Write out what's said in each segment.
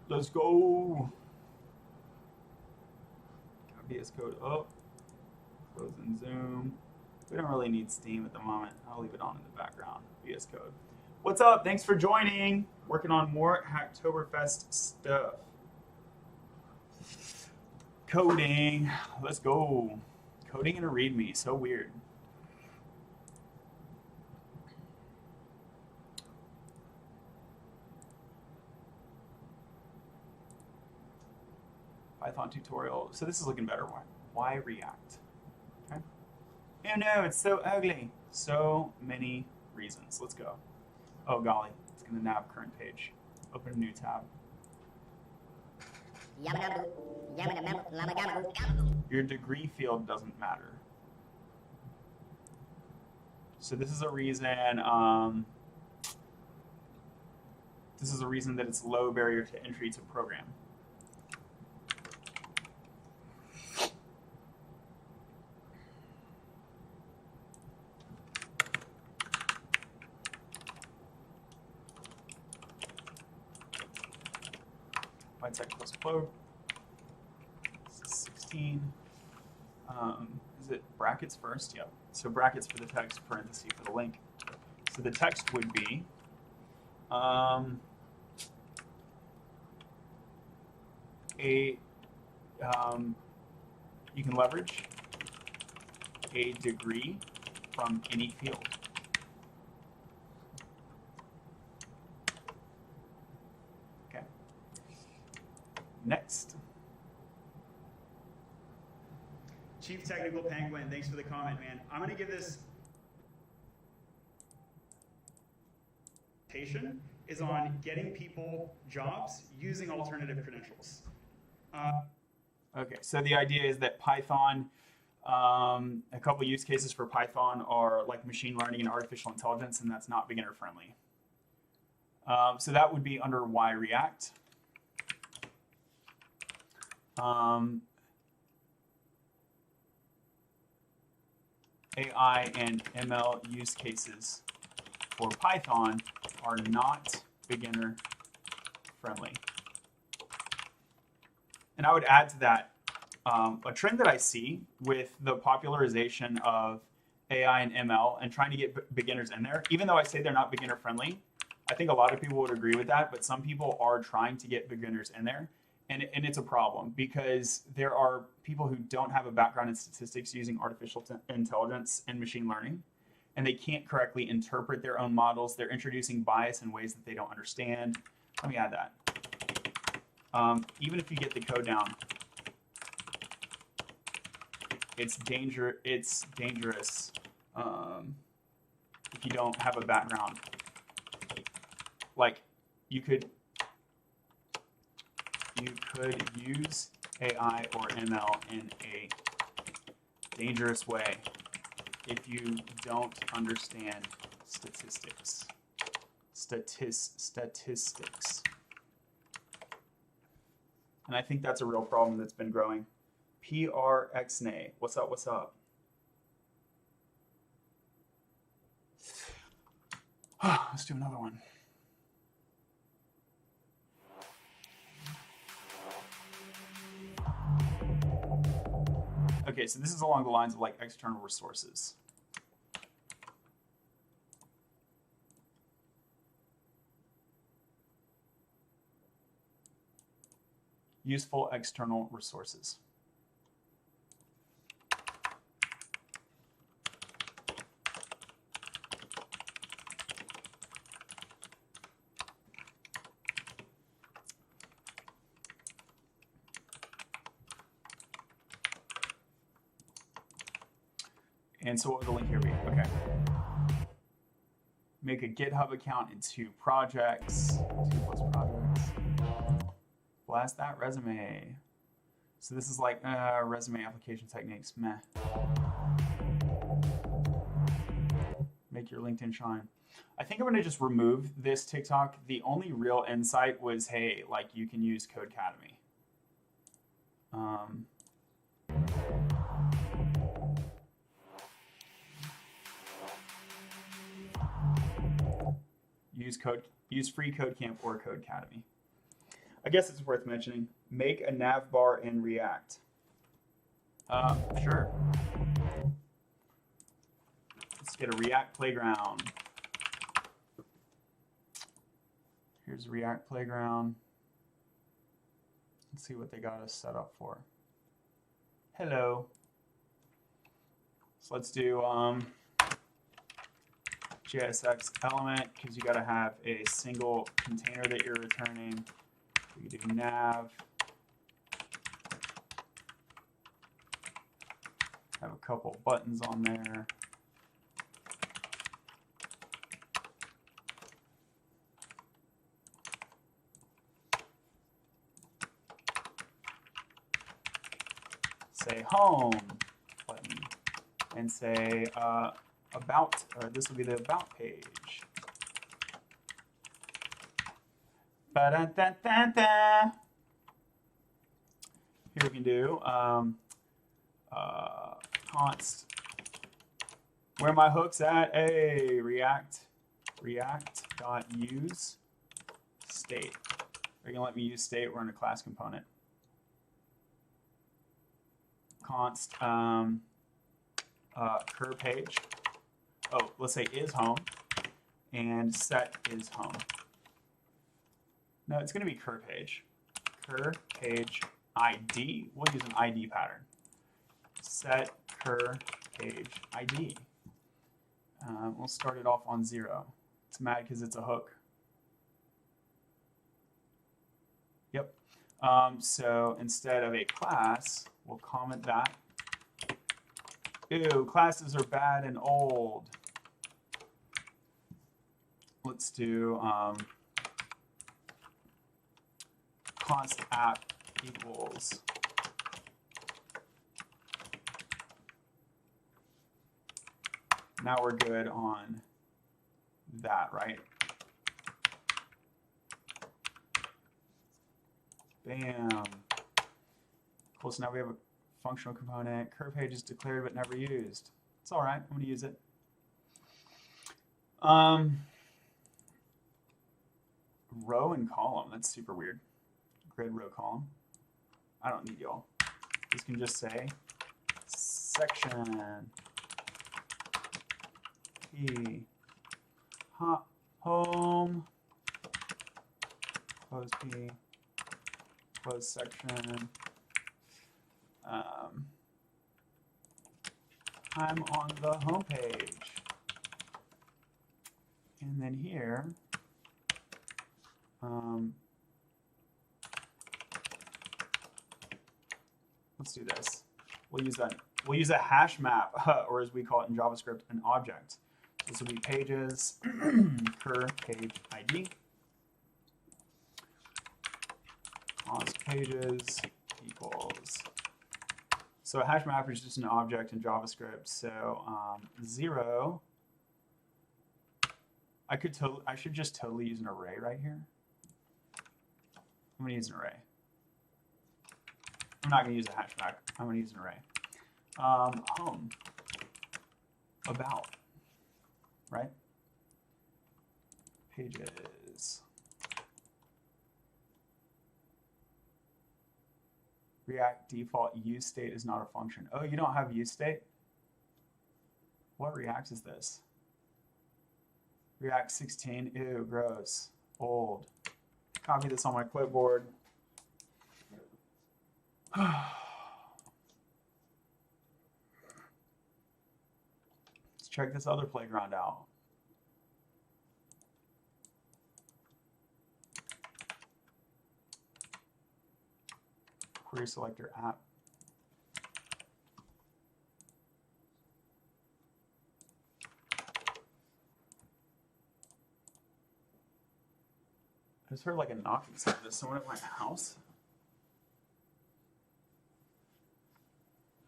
Let's go. VS Code up. Close and zoom. We don't really need Steam at the moment. I'll leave it on in the background. VS Code. What's up? Thanks for joining. Working on more Hacktoberfest stuff. Coding. Let's go. Coding in a README. So weird. Python tutorial. So this is looking better. Why React? Okay. Oh no, it's so ugly. So many reasons. Let's go. Oh golly, it's gonna nav current page. Open a new tab. Your degree field doesn't matter. So this is a reason. This is a reason that it's low barrier to entry to program. Bytesec plus float. 16. Is it brackets first? Yep. So brackets for the text, parentheses for the link. So the text would be you can leverage a degree from any field. Okay. Next. Chief Technical Penguin, thanks for the comment, man. I'm going to give this presentation is on getting people jobs using alternative credentials. Okay, so the idea is that Python, a couple use cases for Python are like machine learning and artificial intelligence, and that's not beginner friendly. So that would be under why React. AI and ML use cases for Python are not beginner friendly. And I would add to that a trend that I see with the popularization of AI and ML and trying to get beginners in there, even though I say they're not beginner friendly, I think a lot of people would agree with that, but some people are trying to get beginners in there. And it's a problem because there are people who don't have a background in statistics using artificial intelligence and machine learning, and they can't correctly interpret their own models. They're introducing bias in ways that they don't understand. Let me add that. Even if you get the code down, it's dangerous if you don't have a background. Like you could use AI or ML in a dangerous way if you don't understand statistics. Statistics. And I think that's a real problem that's been growing. PRXNA. What's up? What's up? Let's do another one. Okay, so this is along the lines of like external resources. Useful external resources. And so what would the link here be? Okay. Make a GitHub account in 2 projects. 2+ projects. Blast that resume. So this is like resume application techniques. Meh. Make your LinkedIn shine. I think I'm going to just remove this TikTok. The only real insight was, hey, like you can use Codecademy. Use free Codecamp or Codecademy. I guess it's worth mentioning. Make a nav bar in React. Sure. Let's get a React playground. Here's React playground. Let's see what they got us set up for. Hello. So let's do JSX element, because you got to have a single container that you're returning. We do nav. Have a couple buttons on there. Say home button and say about, or this will be the about page. Ba-da-da-da-da. Here we can do const. Where are my hooks at? A react.use state. They're gonna let me use state. We're in a class component. Const cur page. Oh, let's say is home and set is home. No, it's going to be cur page. Cur page ID. We'll use an ID pattern. Set cur page ID. We'll start it off on 0. It's mad because it's a hook. Yep. So instead of a class, we'll comment that. Ew, classes are bad and old. Let's do const app equals now we're good on that, right? Bam. Cool, so now we have a functional component. Cur page is declared but never used. It's all right, I'm going to use it. Row and column, that's super weird. Grid, row, column. I don't need y'all. This can just say section P home close P close section. I'm on the home page, and then here let's do this. We'll use that. We'll use a hash map, or as we call it in JavaScript, an object. This will be pages cur page ID. Const pages equals. So a hash map is just an object in JavaScript. So 0. I should just totally use an array right here. I'm going to use an array. I'm not going to use a hash map. I'm going to use an array. Home. About. Right? Pages. React default use state is not a function. Oh, you don't have use state? What React is this? React 16, ew, gross, old. Copy this on my clipboard. Let's check this other playground out. Query selector app. I just heard like a knocking sound. Is someone at my house?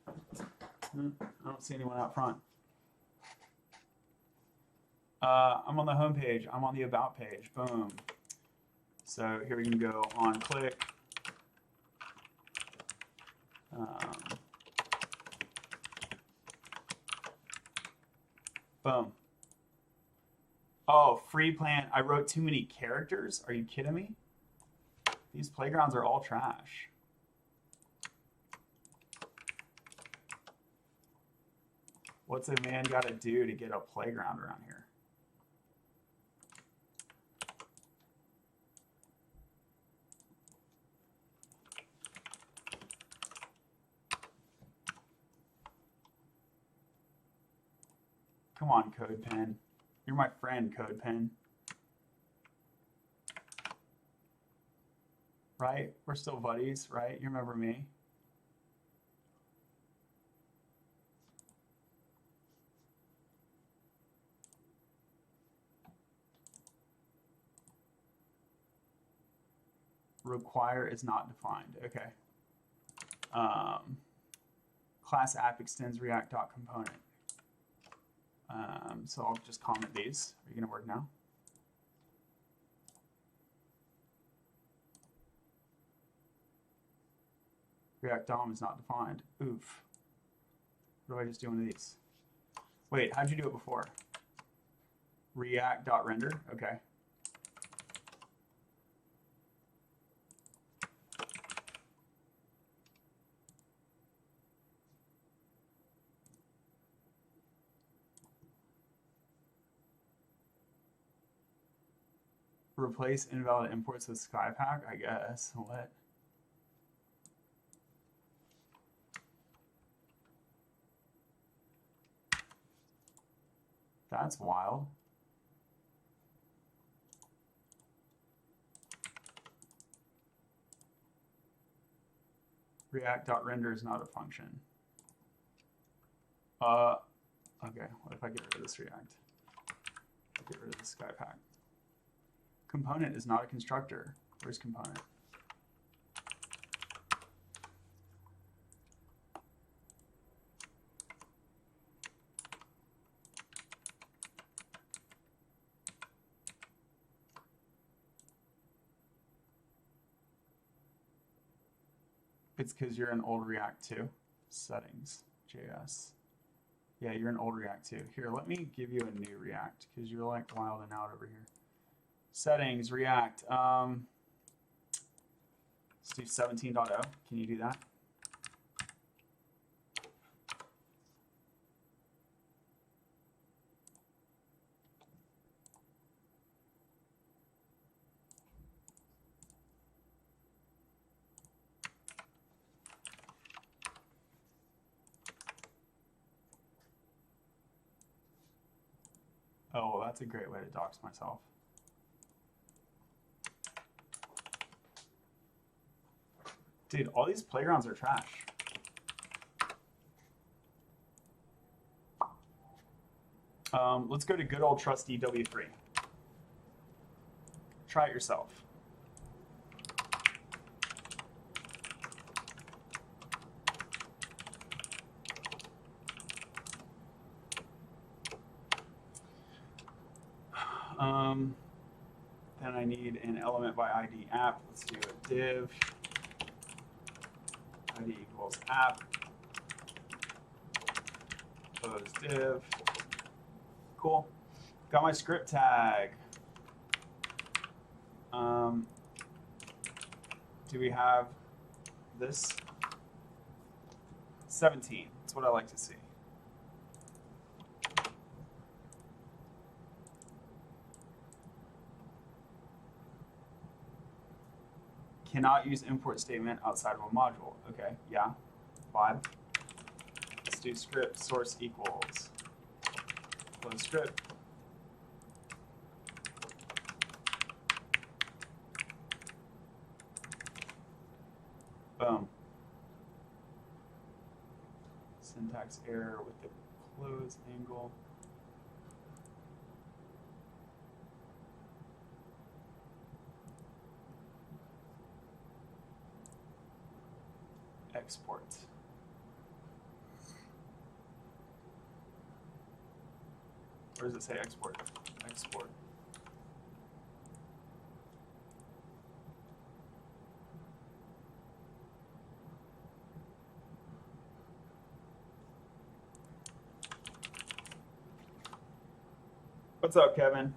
I don't see anyone out front. I'm on the home page. I'm on the about page. Boom. So here we can go on click. Boom. Oh, free plan. I wrote too many characters. Are you kidding me? These playgrounds are all trash. What's a man got to do to get a playground around here? Come on, CodePen. You're my friend, CodePen. Right? We're still buddies, right? You remember me? Require is not defined. Okay. Class app extends React.component. So I'll just comment these. Are you going to work now? React DOM is not defined. Oof. What do I just do one of these? Wait, how'd you do it before? React.render? Okay. Replace invalid imports with Skypack, I guess. What? That's wild. React.render is not a function. Okay, what if I get rid of this React? Get rid of the Skypack. Component is not a constructor. Where's component? It's because you're in old React 2. Settings, JS. Yeah, you're in old React 2. Here, let me give you a new React because you're like wilding out over here. Settings, React. Let's do 17.0. Can you do that? Oh, well, that's a great way to dox myself. Dude, all these playgrounds are trash. Let's go to good old trusty W3. Try it yourself. Then I need an element by ID app. Let's do a div. ID equals app. Close div. Cool. Got my script tag. Do we have this? 17. That's what I like to see. Cannot use import statement outside of a module. Okay, yeah, vibe. Let's do script source equals close script. Boom. Syntax error with the close angle. Export. Where does it say export? Export. What's up, Kevin?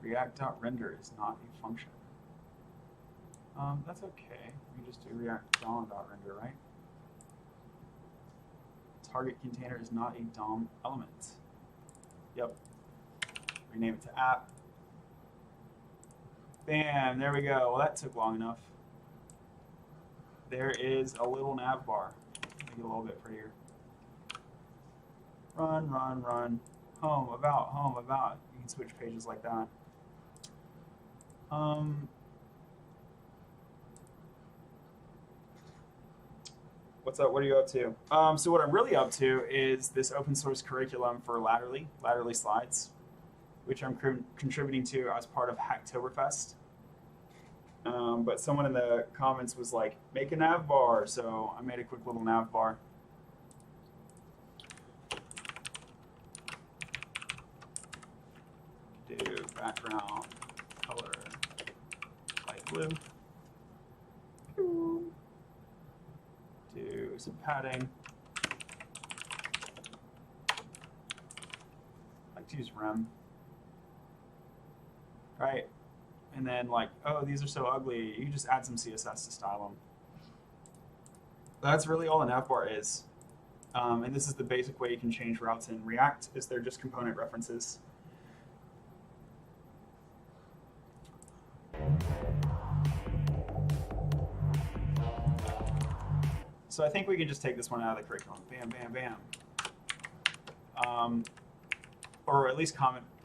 React.render is not a function. That's okay. We just do React DOM.render, right? Target container is not a DOM element. Yep. Rename it to app. Bam, there we go. Well, that took long enough. There is a little nav bar. Make it a little bit prettier. Run, run, run. Home, about, home, about. You can switch pages like that. What's up? What are you up to? So what I'm really up to is this open source curriculum for Latterly Slides, which I'm contributing to as part of Hacktoberfest. But someone in the comments was like, make a nav bar. So I made a quick little nav bar. Do background color light blue. Do some padding. I like to use rem. Right? And then like, oh, these are so ugly. You can just add some CSS to style them. That's really all an navbar is. And this is the basic way you can change routes in React, is they're just component references. So I think we can just take this one out of the curriculum. Bam, bam, bam. Or at least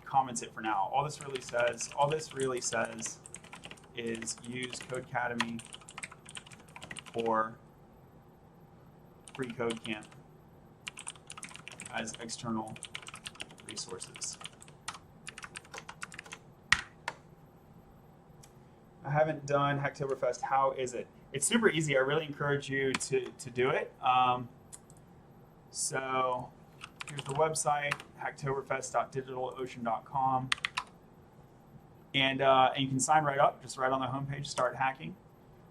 comments it for now. All this really says is use Codecademy or Free Code Camp as external resources. I haven't done Hacktoberfest. How is it? It's super easy. I really encourage you to do it. So here's the website, hacktoberfest.digitalocean.com. And you can sign right up, just right on the homepage, start hacking.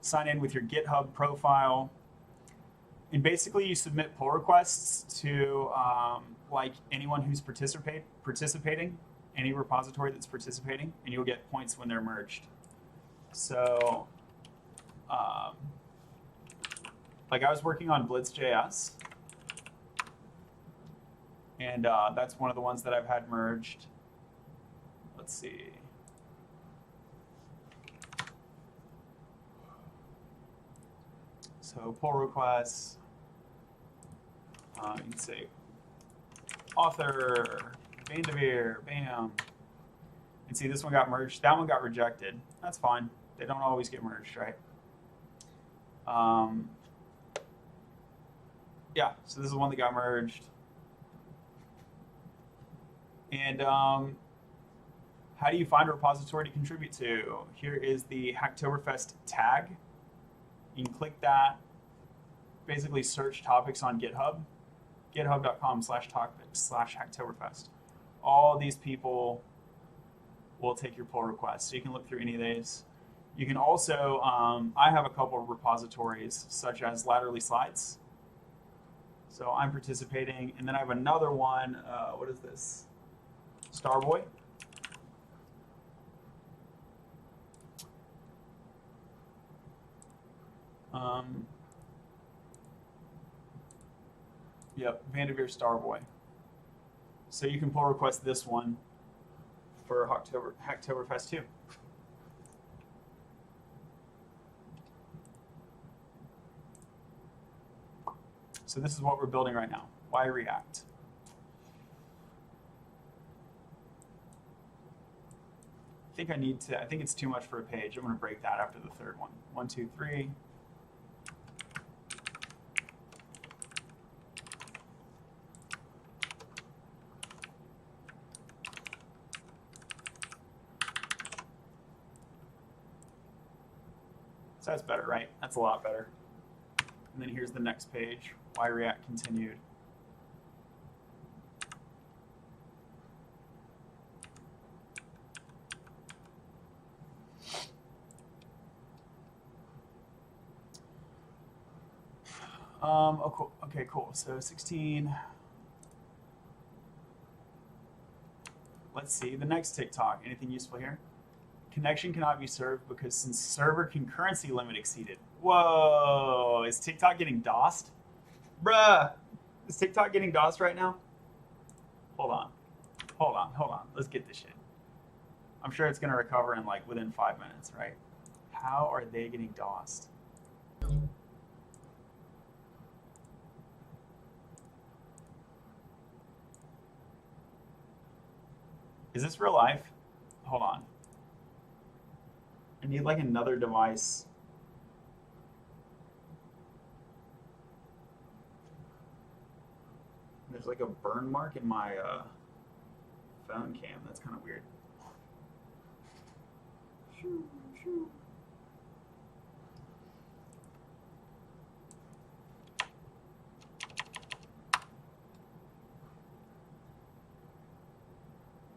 Sign in with your GitHub profile. And basically you submit pull requests to like anyone who's participating, any repository that's participating, and you'll get points when they're merged. So like I was working on Blitz.js, and that's one of the ones that I've had merged. Let's see. So pull requests, you can say author, Vanderveer, bam. And see, this one got merged. That one got rejected. That's fine. They don't always get merged, right? Yeah, so this is one that got merged. And how do you find a repository to contribute to? Here is the Hacktoberfest tag. You can click that, basically search topics on GitHub, github.com/topics/Hacktoberfest. All these people will take your pull requests, so you can look through any of these. You can also, I have a couple of repositories, such as Latterly Slides. So I'm participating, and then I have another one, what is this? Starboy. Yep, Vanderveer Starboy. So you can pull request this one for Hacktoberfest 2. So this is what we're building right now. Why React? I think it's too much for a page. I'm going to break that after the third one. 1, 2, 3. So that's better, right? That's a lot better. And then here's the next page. Why React continued. Oh, cool. Okay, cool. So 16. Let's see the next TikTok. Anything useful here? Connection cannot be served because since server concurrency limit exceeded. Whoa, is TikTok getting DOSed? Bruh, is TikTok getting DOSed right now? Hold on, hold on. Let's get this shit. I'm sure it's gonna recover in like within 5 minutes, right? How are they getting DOSed? Is this real life? Hold on. I need like another device. There's like a burn mark in my phone cam. That's kind of weird. Shoo, shoo.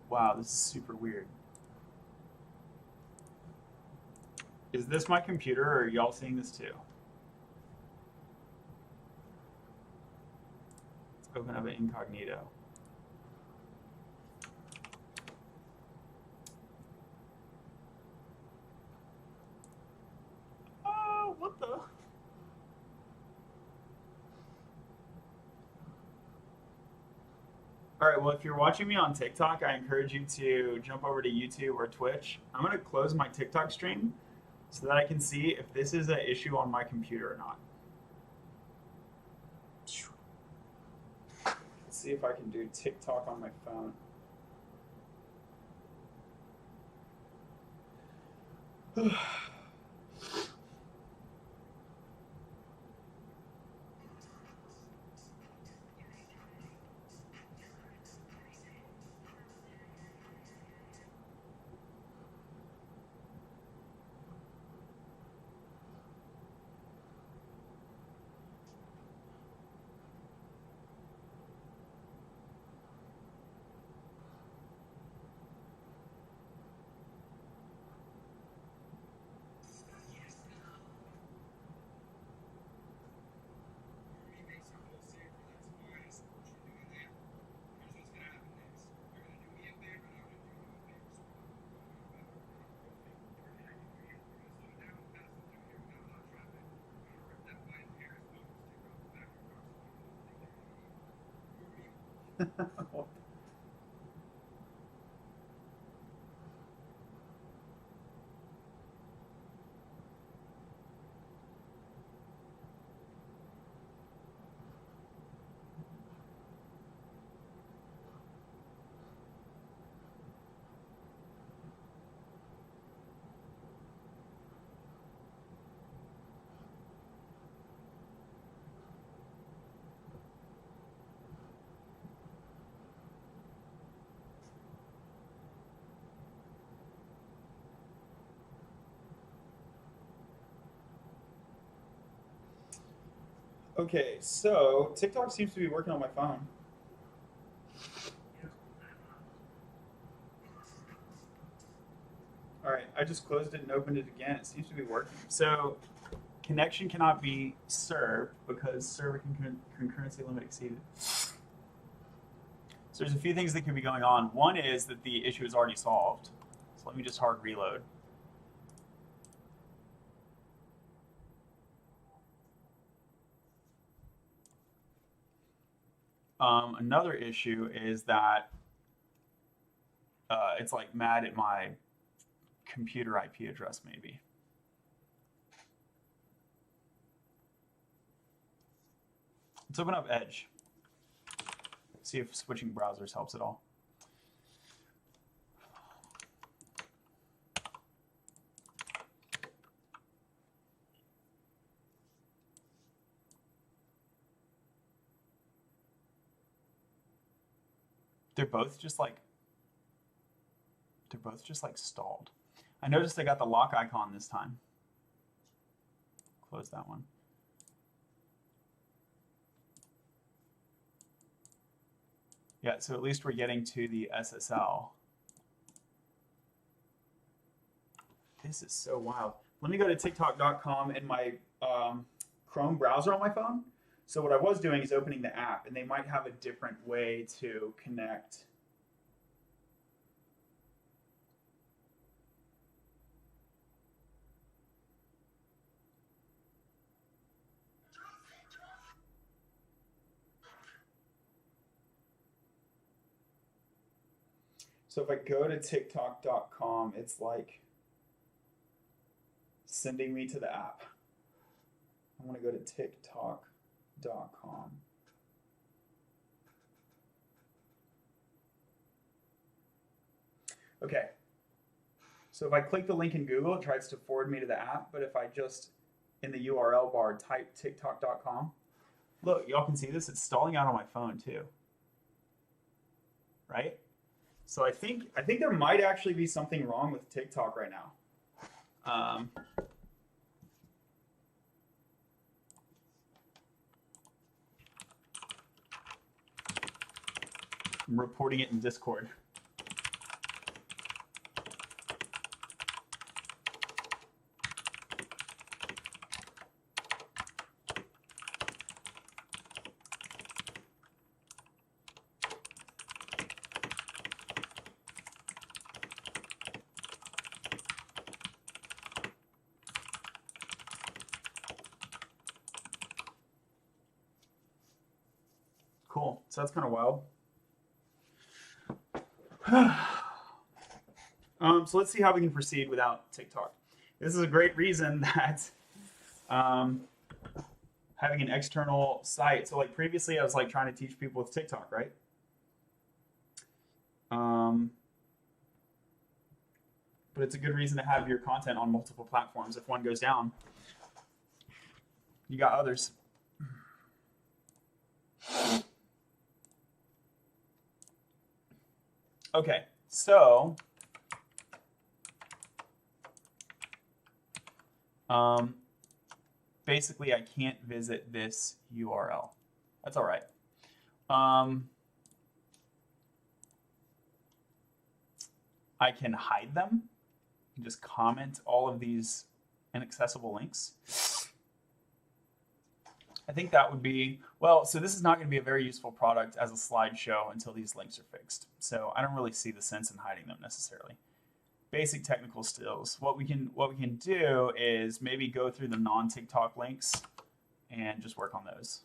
Wow, this is super weird. Is this my computer or are y'all seeing this too? Let's open up an incognito. Oh, what the? All right, well, if you're watching me on TikTok, I encourage you to jump over to YouTube or Twitch. I'm going to close my TikTok stream so that I can see if this is an issue on my computer or not. Let's see if I can do TikTok on my phone. Okay, so TikTok seems to be working on my phone. All right, I just closed it and opened it again. It seems to be working. So connection cannot be served because server concurrency limit exceeded. So there's a few things that could be going on. One is that the issue is already solved. So let me just hard reload. Another issue is that it's like mad at my computer IP address maybe. Let's open up Edge. See if switching browsers helps at all. They're both just like stalled. I noticed I got the lock icon this time. close that one. Yeah, so at least we're getting to the SSL. This is so wild. Let me go to TikTok.com in my Chrome browser on my phone. So what I was doing is opening the app, and they might have a different way to connect. So if I go to TikTok.com, it's like sending me to the app. I want to go to TikTok.com. Okay. So if I click the link in Google, it tries to forward me to the app. But if I just, in the URL bar, type TikTok.com, look, y'all can see this. It's stalling out on my phone too. Right? So I think there might actually be something wrong with TikTok right now. I'm reporting it in Discord. Cool. So that's kind of wild. So let's see how we can proceed without TikTok. This is a great reason that having an external site. So like previously I was like trying to teach people with TikTok, right? But it's a good reason to have your content on multiple platforms. If one goes down, you got others. Okay, so basically I can't visit this URL. That's all right. I can hide them. I can just comment all of these inaccessible links. I think that would be, well, so this is not going to be a very useful product as a slideshow until these links are fixed. So I don't really see the sense in hiding them necessarily. Basic technical skills. What we can do is maybe go through the non-TikTok links and just work on those.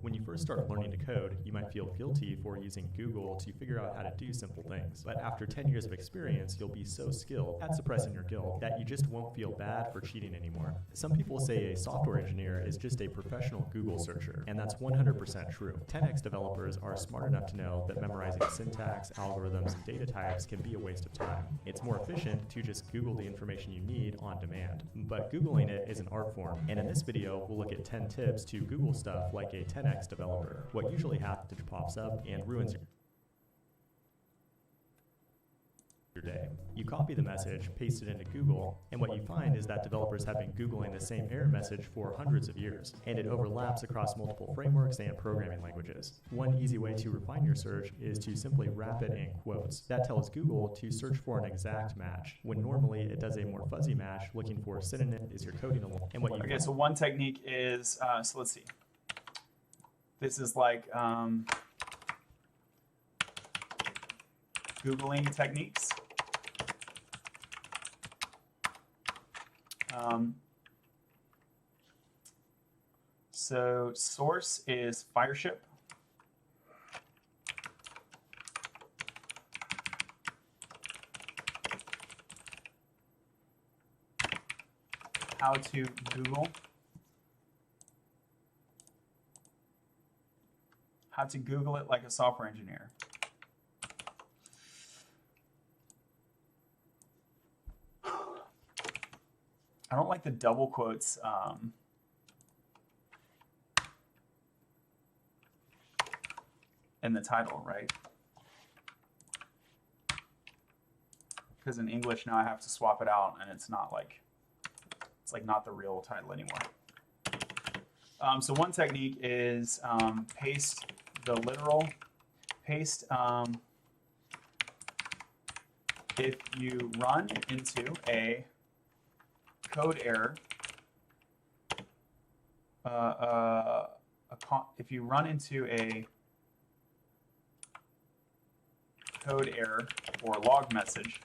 When you first start learning to code, you might feel guilty for using Google to figure out how to do simple things. But after 10 years of experience, you'll be so skilled at suppressing your guilt that you just won't feel bad for cheating anymore. Some people say a software engineer is just a professional Google searcher, and that's 100% true. 10x developers are smart enough to know that memorizing syntax, algorithms, and data types can be a waste of time. It's more efficient to just Google the information you need on demand. But Googling it is an art form, and in this video, we'll look at 10 tips to Google stuff like a 10x developer. What usually happens pops up and ruins your day. You copy the message, paste it into Google, and what you find is that developers have been Googling the same error message for hundreds of years, and it overlaps across multiple frameworks and programming languages. One easy way to refine your search is to simply wrap it in quotes. That tells Google to search for an exact match, when normally it does a more fuzzy match looking for a synonym is your coding along. And what you Okay, so one technique is, so let's see. This is like Googling techniques. So source is Fireship. How to Google. How to Google it like a software engineer. I don't like the double quotes in the title, right? Because in English now I have to swap it out and it's not like It's like not the real title anymore. So one technique is paste the literal. Paste if you run into a code error, if you run into a code error or log message,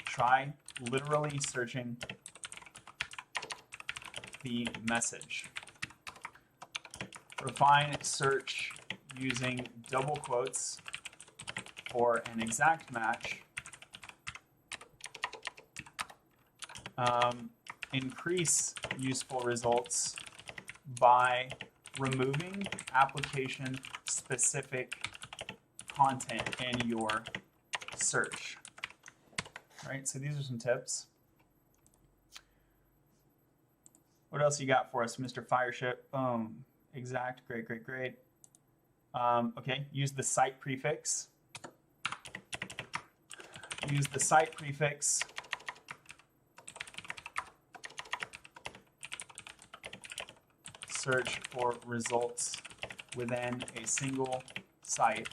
try literally searching the message. Refine search using double quotes for an exact match. Increase useful results by removing application-specific content in your search. All right, so these are some tips. What else you got for us, Mr. Fireship? Exact, great, great, great. Okay, use the site prefix. Use the site prefix. Search for results within a single site,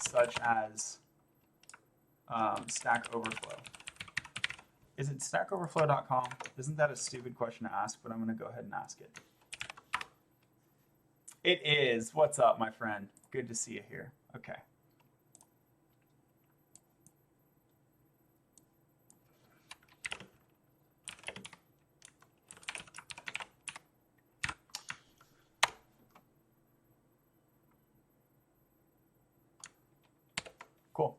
such as Stack Overflow. Is it stackoverflow.com? Isn't that a stupid question to ask, but I'm going to go ahead and ask it. It is. What's up, my friend? Good to see you here. Okay. Cool.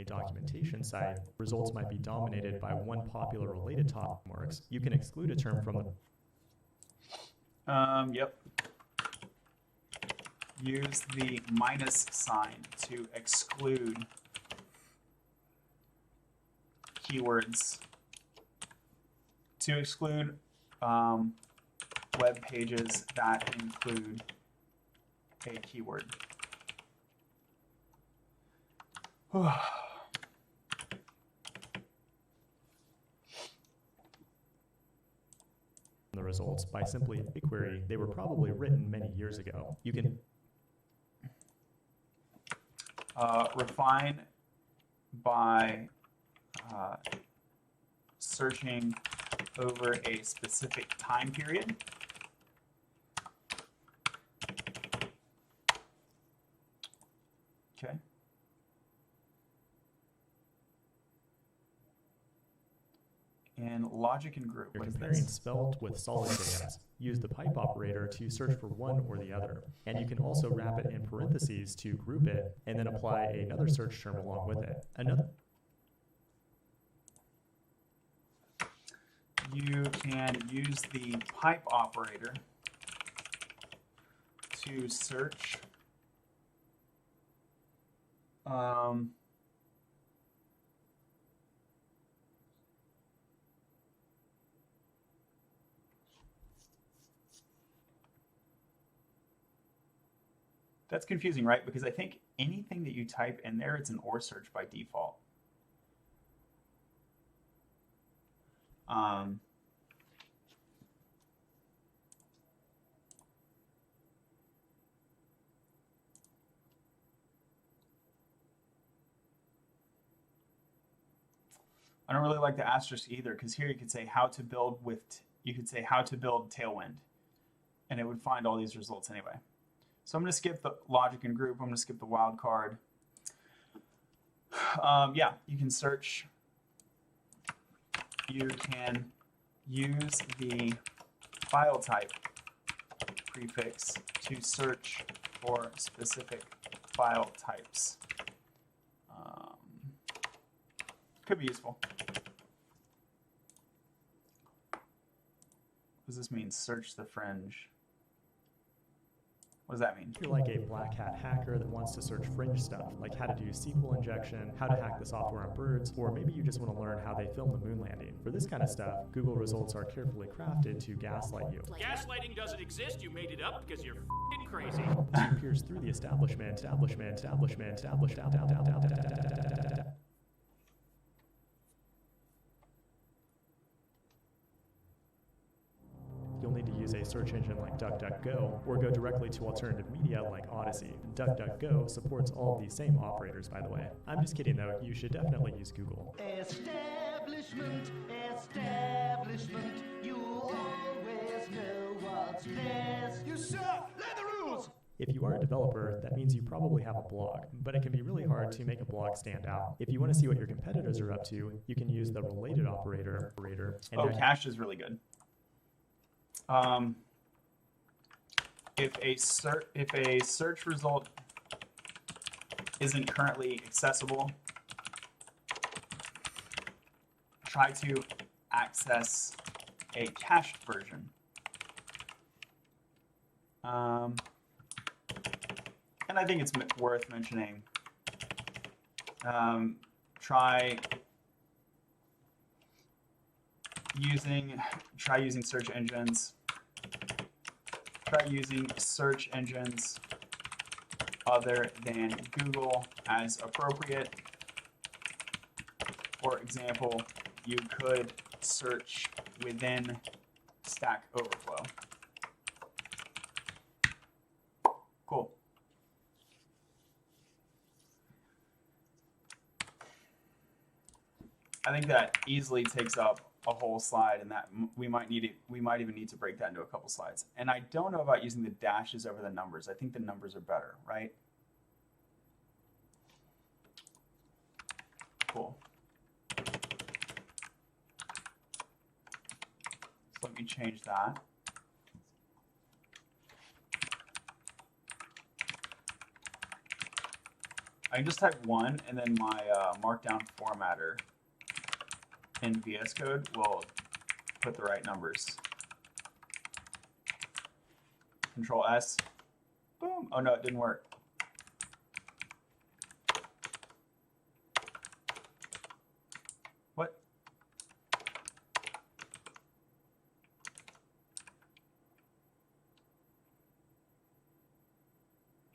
A documentation site, results might be dominated by one popular related topic frameworks. You can exclude a term from the Yep. Use the minus sign to exclude keywords. To exclude web pages that include a keyword. the results by simply a query. They were probably written many years ago. You can refine by searching over a specific time period. Okay. And logic and group. You're What is comparing this? spelled with solid data. Use the pipe operator to search for one or the other. And you can also wrap it in parentheses to group it, and then apply another search term along with it. You can use the pipe operator to search that's confusing, right? Because I think anything that you type in there, it's an OR search by default. I don't really like the asterisk either, because here you could say how to build with, you could say how to build Tailwind, and it would find all these results anyway. So I'm going to skip the logic and group. I'm going to skip the wildcard. Yeah, you can search. You can use the file type prefix to search for specific file types. Could be useful. What does this mean? Search the fringe. What does that mean? If you're like a black hat hacker that wants to search fringe stuff, like how to do SQL injection, how to hack the software on birds, or maybe you just want to learn how they filmed the moon landing. For this kind of stuff, Google results are carefully crafted to gaslight you. Gaslighting doesn't exist. You made it up because you're f***ing crazy. To pierce through the establishment. use a search engine like DuckDuckGo or go directly to alternative media like Odyssey. DuckDuckGo supports all of these same operators, by the way. I'm just kidding though, you should definitely use Google. Establishment, establishment, you always know what's best. You suck! Learn the rules! If you are a developer, that means you probably have a blog, but it can be really hard to make a blog stand out. If you want to see what your competitors are up to, you can use the related operator. And Oh, cache is really good. If a search result isn't currently accessible, try to access a cached version. And I think it's worth mentioning. Try using search engines. Try using search engines other than Google as appropriate. For example, you could search within Stack Overflow. Cool. I think that easily takes up a whole slide, and that we might even need to break that into a couple slides. And I don't know about using the dashes over the numbers. I think the numbers are better, right? Cool. So let me change that. I can just type 1, and then my markdown formatter in VS Code will put the right numbers. Control S. Boom. Oh no, it didn't work. What?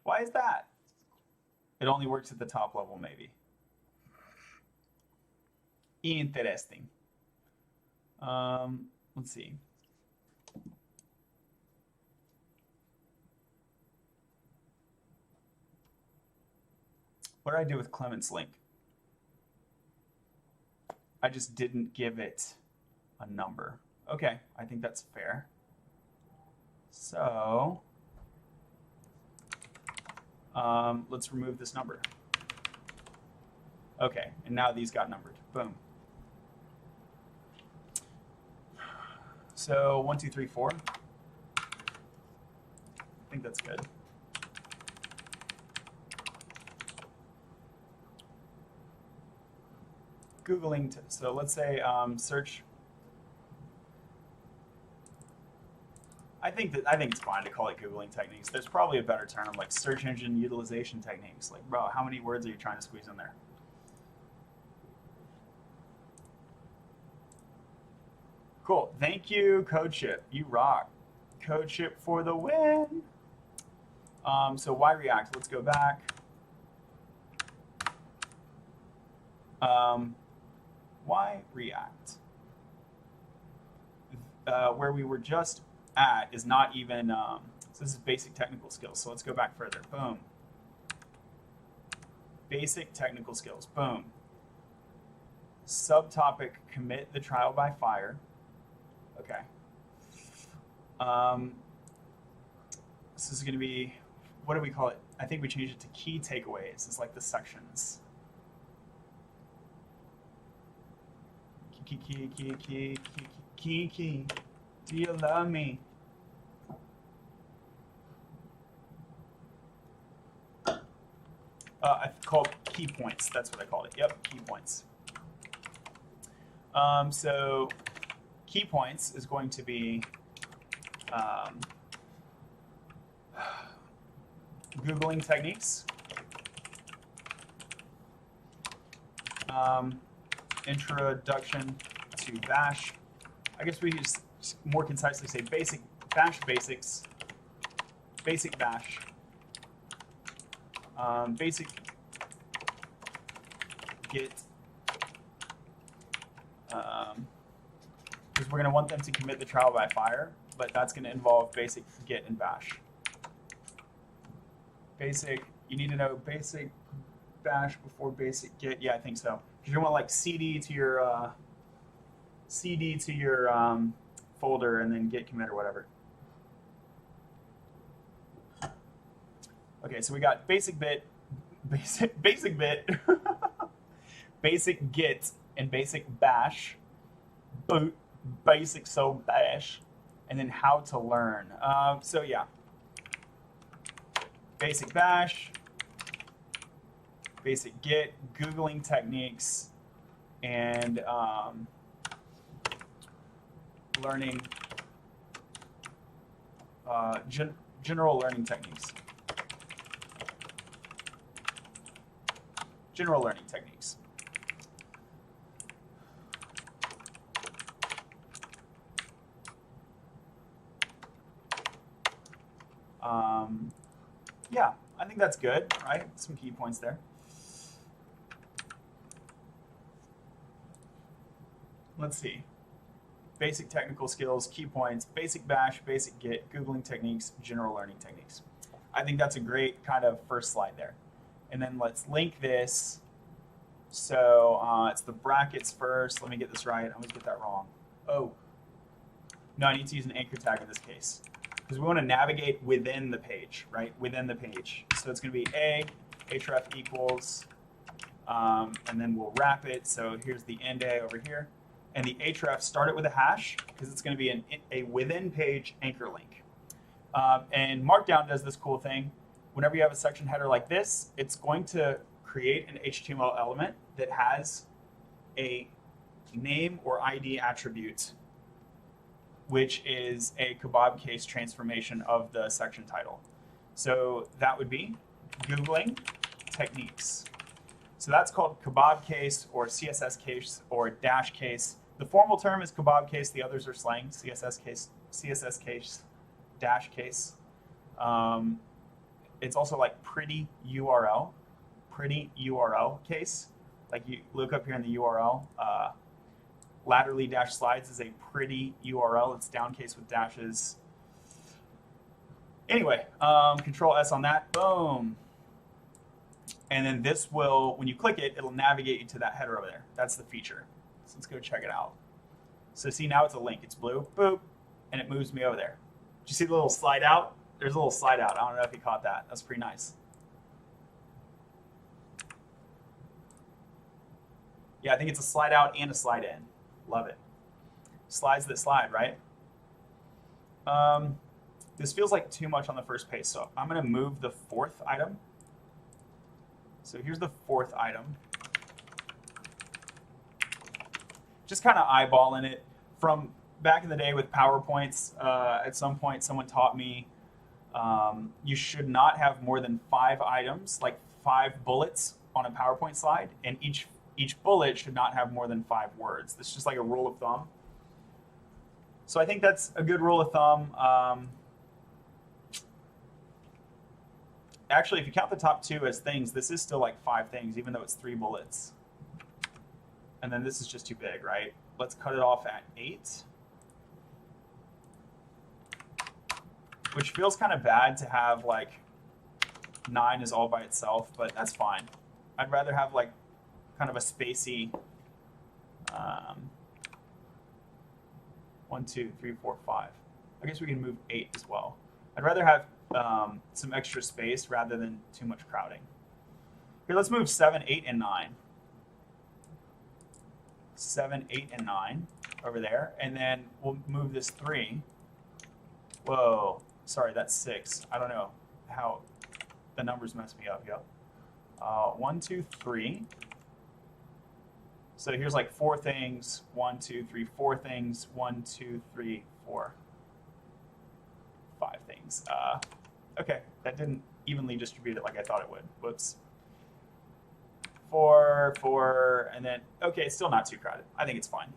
Why is that? It only works at the top level, maybe. Interesting. Let's see. What did I do with Clement's link? I just didn't give it a number. Okay, I think that's fair. So, let's remove this number. Okay, and now these got numbered. Boom. So 1, 2, 3, 4. I think that's good. Googling. So let's say search. I think it's fine to call it Googling techniques. There's probably a better term like search engine utilization techniques. Like, bro, how many words are you trying to squeeze in there? Cool. Thank you, CodeShip. You rock. CodeShip for the win. So why React? Let's go back. Why React? Where we were just at is not even, so this is basic technical skills. So let's go back further. Boom. Basic technical skills. Boom. Subtopic, commit the trial by fire. Okay. This is going to be, what do we call it? I think we changed it to key takeaways. It's like the sections. Key. Do you love me? I called key points. That's what I called it. Yep, key points. So key points is going to be Googling techniques, introduction to Bash. I guess we just more concisely say basic Bash basics, basic Bash, basic Git, because we're going to want them to commit the trial by fire, but that's going to involve basic git and bash. Basic, you need to know basic bash before basic git. Yeah, I think so. Because you want like cd to your folder and then git commit or whatever. Okay, so we got basic bit, basic bit, basic git, and basic bash, boot, basic so bash, and then how to learn. So yeah, basic bash, basic git, Googling techniques, and learning, general learning techniques. General learning techniques. Yeah, I think that's good, right? Some key points there. Let's see. Basic technical skills, key points, basic bash, basic git, Googling techniques, general learning techniques. I think that's a great kind of first slide there. And then let's link this. So it's the brackets first. Let me get this right. I always get that wrong. Oh. No, I need to use an anchor tag in this case. Because we want to navigate within the page, right? Within the page. So it's going to be href equals, and then we'll wrap it. So here's the end A over here. And the href, start it with a hash, because it's going to be a within page anchor link. And Markdown does this cool thing. Whenever you have a section header like this, it's going to create an HTML element that has a name or ID attribute, which is a kebab case transformation of the section title. So that would be Googling techniques. So that's called kebab case or CSS case or dash case. The formal term is kebab case. The others are slang. CSS case, dash case. It's also like pretty URL case. Like you look up here in the URL, laterally dash slides is a pretty URL. It's down case with dashes. Anyway, Control S on that, boom. And then this will, when you click it, it'll navigate you to that header over there. That's the feature. So let's go check it out. So see, now it's a link. It's blue, boop, and it moves me over there. Did you see the little slide out? There's a little slide out. I don't know if you caught that. That's pretty nice. Yeah, I think it's a slide out and a slide in. Love it. Slides that slide, right? This feels like too much on the first page, so I'm going to move the fourth item. So here's the fourth item. Just kind of eyeballing it. From back in the day with PowerPoints, at some point someone taught me you should not have more than 5 items, like 5 bullets on a PowerPoint slide, and each bullet should not have more than 5 words. This is just like a rule of thumb. So I think that's a good rule of thumb. Actually, if you count the top 2 as things, this is still like 5 things, even though it's 3 bullets. And then this is just too big, right? Let's cut it off at 8. Which feels kind of bad to have like 9 is all by itself, but that's fine. I'd rather have like kind of a spacey 1, 2, 3, 4, 5. I guess we can move 8 as well. I'd rather have some extra space rather than too much crowding. Here, let's move 7, 8, and 9. 7, 8, and 9 over there, and then we'll move this 3. Whoa, sorry, that's 6. I don't know how the numbers mess me up. Yep. 1, 2, 3. So here's like 4 things. 1, 2, 3, 4 things. 1, 2, 3, 4, 5 things. Okay, that didn't evenly distribute it like I thought it would. Whoops. 4, 4, and then, okay, it's still not too crowded. I think it's fine.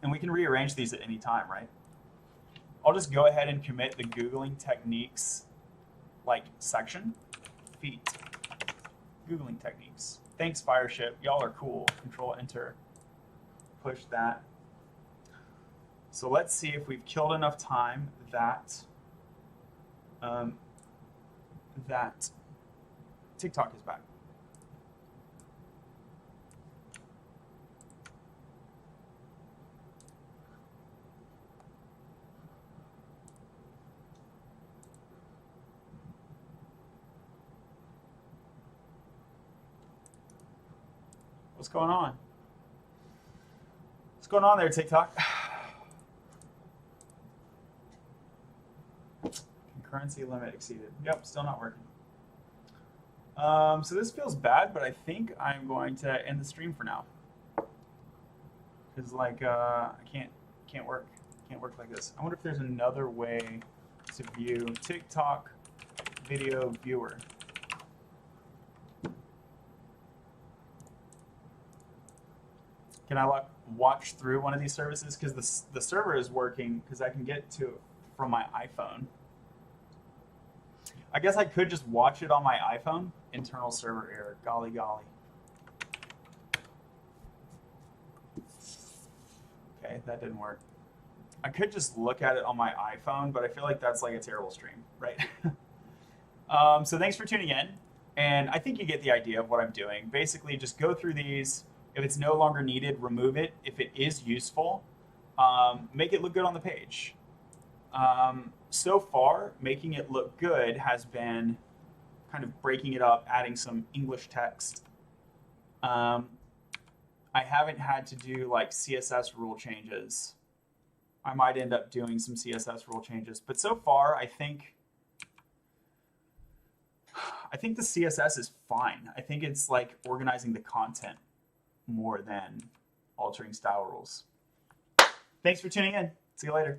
And we can rearrange these at any time, right? I'll just go ahead and commit the Googling techniques like section, feet, Googling techniques. Thanks, Fireship. Y'all are cool. Control Enter. Push that. So let's see if we've killed enough time that that TikTok is back. What's going on? What's going on there, TikTok? Concurrency limit exceeded. Yep, still not working. So this feels bad, but I think I'm going to end the stream for now. Because like I can't work like this. I wonder if there's another way to view TikTok video viewer. Can I like watch through one of these services? Because the server is working because I can get to it from my iPhone. I guess I could just watch it on my iPhone. Internal server error. Golly golly. Okay, that didn't work. I could just look at it on my iPhone, but I feel like that's like a terrible stream, right? So thanks for tuning in. And I think you get the idea of what I'm doing. Basically, just go through these. If it's no longer needed, remove it. If it is useful, make it look good on the page. So far, making it look good has been kind of breaking it up, adding some English text. I haven't had to do like CSS rule changes. I might end up doing some CSS rule changes, but so far I think the CSS is fine. I think it's like organizing the content more than altering style rules. Thanks for tuning in. See you later.